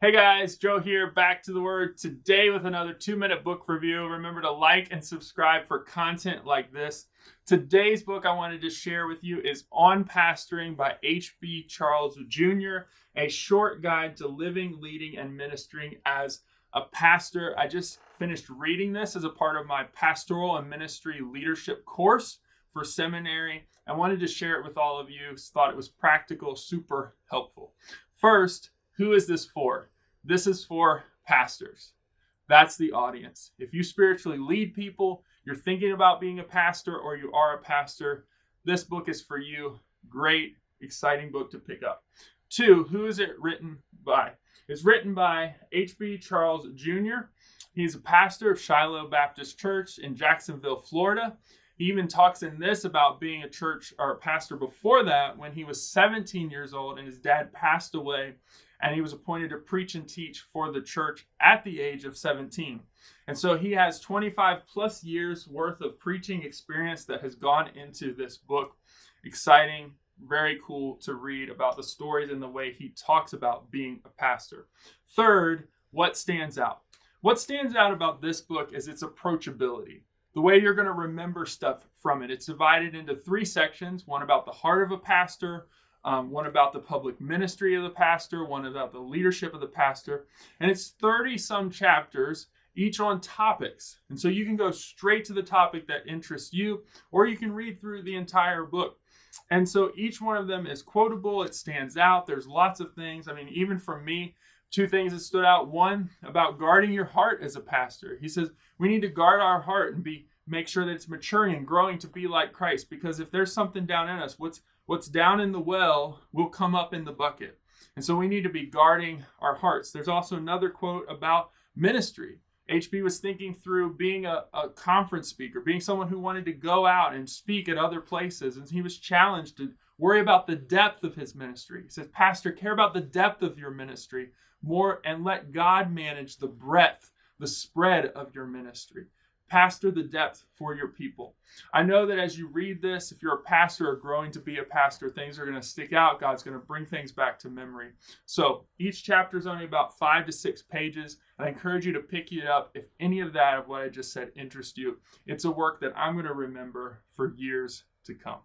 Hey guys, Joe here, back to the Word today with another 2-minute book review. Remember to like and subscribe for content like this. Today's book I wanted to share with you is On Pastoring by H.B. Charles Jr., a short guide to living, leading, and ministering as a pastor. I just finished reading this as a part of my pastoral and ministry leadership course for seminary. I wanted to share it with all of you. Thought it was practical, super helpful. First, who is this for? This is for pastors. That's the audience. If you spiritually lead people, you're thinking about being a pastor, or you are a pastor, this book is for you. Great, exciting book to pick up. 2, who is it written by? It's written by H.B. Charles Jr. He's a pastor of Shiloh Baptist Church in Jacksonville, Florida. He even talks in this about being a church or a pastor before that when he was 17 years old and his dad passed away, and he was appointed to preach and teach for the church at the age of 17. And so he has 25 plus years worth of preaching experience that has gone into this book. Exciting, very cool to read about the stories and the way he talks about being a pastor. Third, what stands out? What stands out about this book is its approachability. The way you're going to remember stuff from it. It's divided into 3 sections, one about the heart of a pastor, one about the public ministry of the pastor, one about the leadership of the pastor. And it's 30-some chapters, each on topics. And so you can go straight to the topic that interests you, or you can read through the entire book. And so each one of them is quotable. It stands out. There's lots of things. I mean, even for me, 2 things that stood out. One, about guarding your heart as a pastor. He says we need to guard our heart and make sure that it's maturing and growing to be like Christ. Because if there's something down in us, what's down in the well will come up in the bucket. And so we need to be guarding our hearts. There's also another quote about ministry. HB was thinking through being a conference speaker, being someone who wanted to go out and speak at other places. And he was challenged to worry about the depth of his ministry. He says, Pastor, care about the depth of your ministry more and let God manage the breadth, the spread of your ministry. Pastor the depth for your people. I know that as you read this, if you're a pastor or growing to be a pastor, things are going to stick out. God's going to bring things back to memory. So each chapter is only about 5 to 6 pages. And I encourage you to pick it up if any of that of what I just said interests you. It's a work that I'm going to remember for years to come.